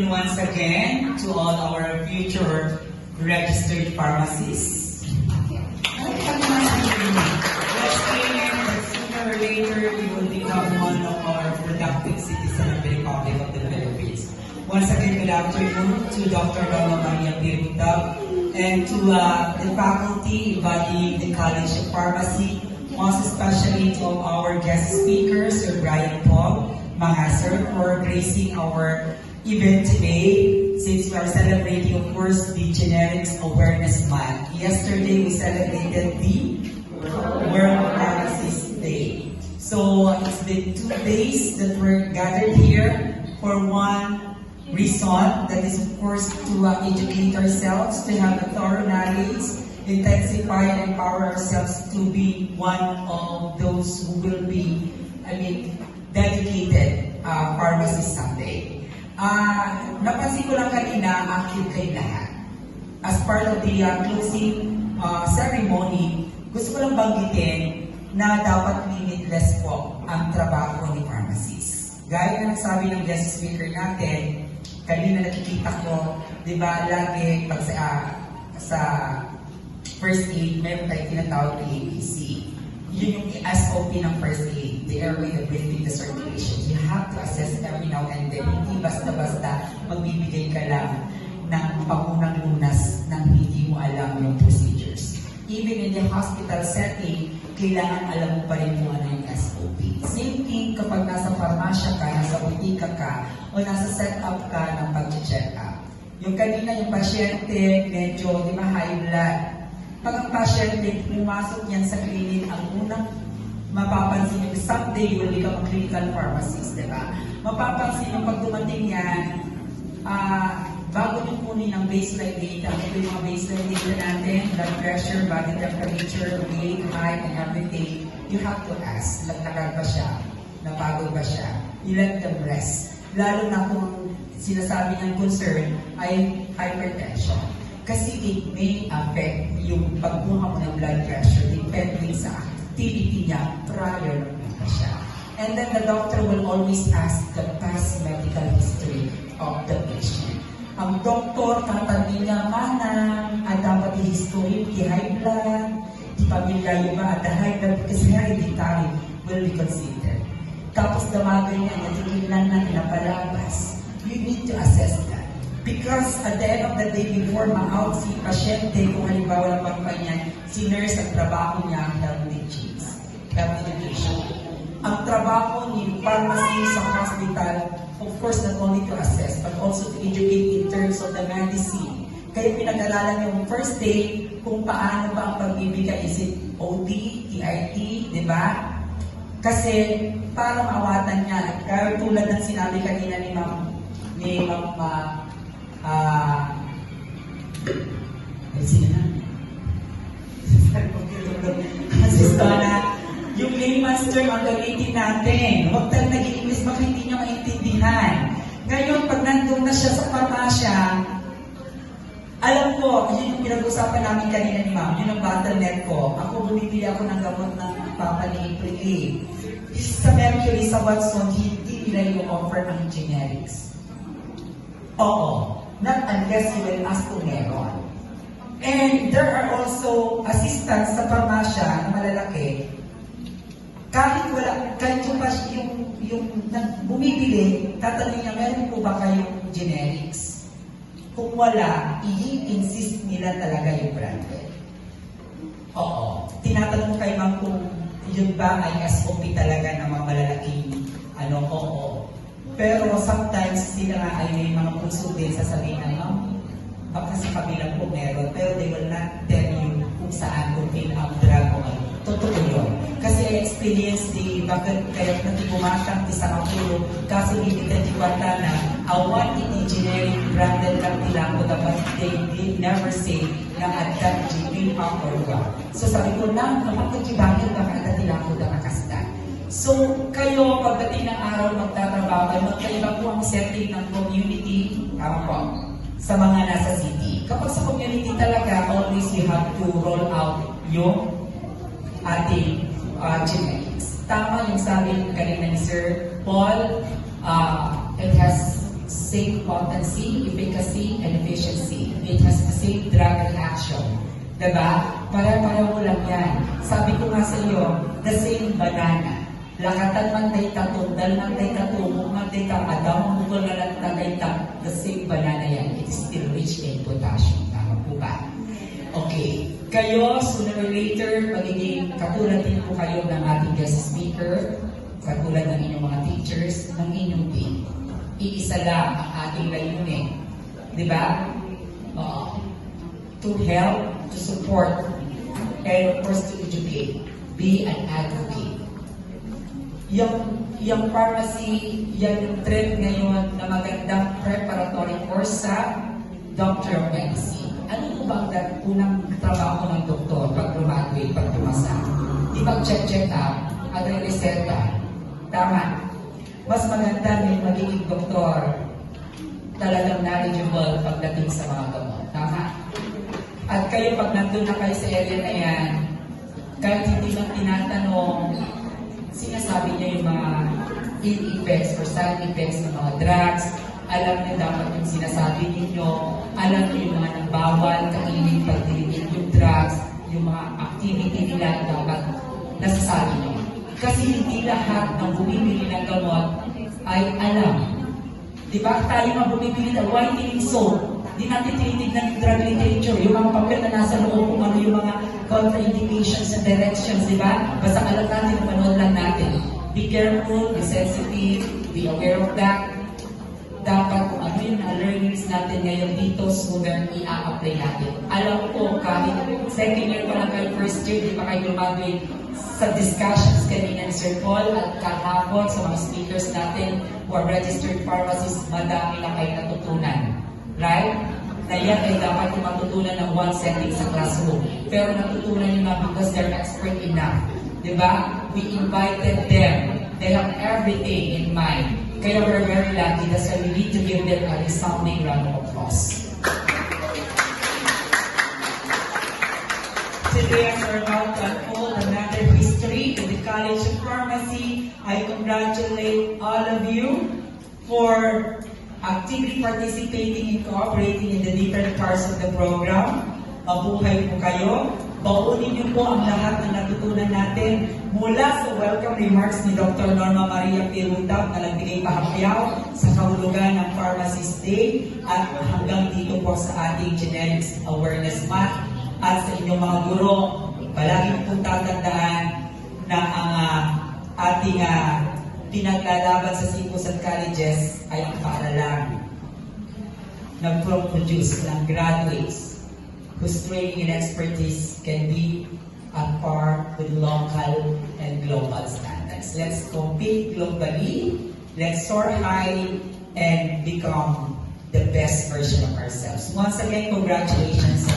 once again to all our future registered pharmacists. Let's claim it that sooner or later you will become one of our productive citizens of the Republic of the Philippines. Once again, good afternoon to Dr. Roma Maria Pirita and to the faculty embodying the College of Pharmacy, most especially to our guest speakers, Sir Brian Paul, mga sir, for gracing our event today, since we are celebrating, of course, the Generics Awareness Month. Yesterday, we celebrated the World Pharmacist Day. So, it's been 2 days that we're gathered here for one reason, that is, of course, to educate ourselves, to have a thorough knowledge, intensify and empower ourselves to be one of those who will be, dedicated pharmacists someday. Napansin ko lang kanina, active kayo lahat. As part of the closing ceremony, gusto ko lang banggitin na dapat limitless po ang trabaho ni pharmacist. Gaya ng sabi ng guest speaker natin, kanina nakikita ko, di ba, lagi pag sa first aid, meron tayong tinatawag na ABC. Yun yung SOP ng first aid, the airway, the breathing, the circulation. You have to assess every now and then. Hindi basta-basta magbibigay ka lang ng pangunang lunas nang hindi mo alam yung procedures. Even in the hospital setting, kailangan alam mo pa rin kung ano yung SOP. Same thing kapag nasa farmasya ka, nasa butika ka, o nasa set-up ka ng pag-check up. Yung kanina, yung pasyente, medyo, di ba, high blood. Pag ang pasyente, pumasok yan sa clinic, ang unang mapapansin nyo, someday you will become a clinical pharmacist, di ba? Mapapansin nyo, pag dumating yan, bago nyo kunin ang baseline data, ito yung mga baseline data natin, blood pressure, body temperature, weight, height, and everything, you have to ask, naglakad ba siya? Napagod ba siya? You let them rest. Lalo na kung sinasabi niyang concern ay hypertension. Kasi it may affect yung pagbuha mo ng blood pressure depending sa activity niya prior na siya. And then the doctor will always ask the past medical history of the patient. Ang doktor, tatanungin niya, manang, dapat i-history, high blood, di pamilya yung ba, the high blood, kasi hereditary will be considered. Tapos damagan niya, natigilan na pinapalabas. You need to assess that. Because at the end of the day, before ma-out si pasyente, kung halimbawa ng pagpanyan, si nurse ang trabaho niya, health education. Ang trabaho ni pharmacy sa hospital, of course, not only to assess, but also to educate in terms of the medicine. Kaya pinag-aralan yung first day, kung paano ba ang pagbibigay, is it OD, TIT, di ba? Kasi, para maawatan niya, kaya tulad ng sinabi kanina ni Ma'am yung layman's term ang gamitin natin. Huwag tayo nag-i-English, baka hindi niya maintindihan. Ngayon, pag nandun na siya sa farmasya, alam ko, yun yung pinag-usapan namin kanina ni Ma'am, yun ang bottleneck ko. Ako, bumibili ako ng gamot ng Papa ni April A. Sa Mercury, sa Watson, hindi nila yung offer ang generics. Oo. Not unless you will ask kung meron. And there are also assistants sa farmasya na malalaki. Kahit yung bumibili, tatanungin niya, meron po ba kayong generics? Kung wala, i-insist nila talaga yung branded. Oo. Tinatanong kay Ma'am kung yun ba ay SOP talaga ng mga malalaking oo. Pero sometimes sila nga ay may mga puso din sasabihin na, baka sa kabilang po meron, pero they will not tell you kung saan, kung ang drug o ano. Totoo yun. Kasi I experience bakit kaya natibumatang isang akulo, kaso limited di kwanta na, awan ini generic branded lang nila ko dapat they never say na adat GP pump or what. So sabi ko lang, kapag-ibangin baka adat nila ko na nakasda. So, kayo, pagdating ng araw magtatrabaho, magkaiba po ang setting ng community, sa mga nasa city. Kapag sa community talaga, always you have to roll out yung ating genetics. Tama yung sabi kanina ni Sir Paul, it has same potency, efficacy, and efficiency. It has the same drug reaction. Diba? Para-pareho lang yan. Sabi ko nga sa iyo, the same banana. Lakatan man tay tatundal man tay tatubog man tay kakadaw, mukul na lang tagay the same banana yan. It is still rich in potassium. Tama po ba? Okay. Kayo, sooner or later, magiging katulad din po kayo ng ating guest speaker, katulad ng inyong mga teachers, ng inyong team. Iisa lang ang ating layunin. Diba? To help, to support, and of course to educate. Be an advocate. Yung pharmacy, yan yung trend ngayon na magandang preparatory course sa Doctor of Medicine. Ano po ba ang unang trabaho ng doktor pag graduate, pag tumasa? Di mag-check up at reseta. Tama. Mas maganda may magiging doktor talagang knowledgeable pagdating sa mga gamot. Tama. At kayo, pag nandun na kayo sa area na yan, kahit hindi lang tinatanong, sinasabi niya yung mga ill effects or side effects ng mga drugs, alam niyo dapat yung sinasabi ninyo, alam niyo yung mga nagbawal, kainin, pagdiligid yung drugs, yung mga activity nila dapat nasasabi niyo. Kasi hindi lahat ng bumibili ng gamot ay alam. Diba? Tayo mga bumibili ng whitening soap, di natin tinitignan yung drug literature, yung mga papel na nasa loob kung ano yung mga contraindications and directions, di ba? Basta alam natin, manood lang natin. Be careful, be sensitive, be aware of that. Dapat kung ano yung learnings natin ngayon dito, sooner i-apply natin. Alam ko, kahit second year pa lang kayo, first year, di pa kayo graduate sa discussions kanina ni Sir Paul at kahapon sa mga speakers natin who are registered pharmacists, madami na kayo natutunan. Right? Na yan ay dapat yung matutunan ng one setting sa classroom. Pero natutunan nyo na because they're expert enough. Diba? We invited them. They have everything in mind. Kaya we're very lucky. That's why we need to give them a resounding round of applause. Today, as we're about to unfold another history in the College of Pharmacy, I congratulate all of you for actively participating and cooperating in the different parts of the program. Mabuhay po kayo. Baunin niyo po ang lahat ng natutunan natin mula sa welcome remarks ni Dr. Norma Maria Pirutap na nagbigay pahapyaw sa kahulugan ng Pharmacist Day at hanggang dito po sa ating Generics Awareness Month at sa inyong mga guro. Palagi po tatandaan na ang ating pinaglalaban sa schools at colleges ay ang paaralan. Nag-produce ng graduates whose training and expertise can be at par with local and global standards. Let's compete globally, let's soar high, and become the best version of ourselves. Once again, congratulations.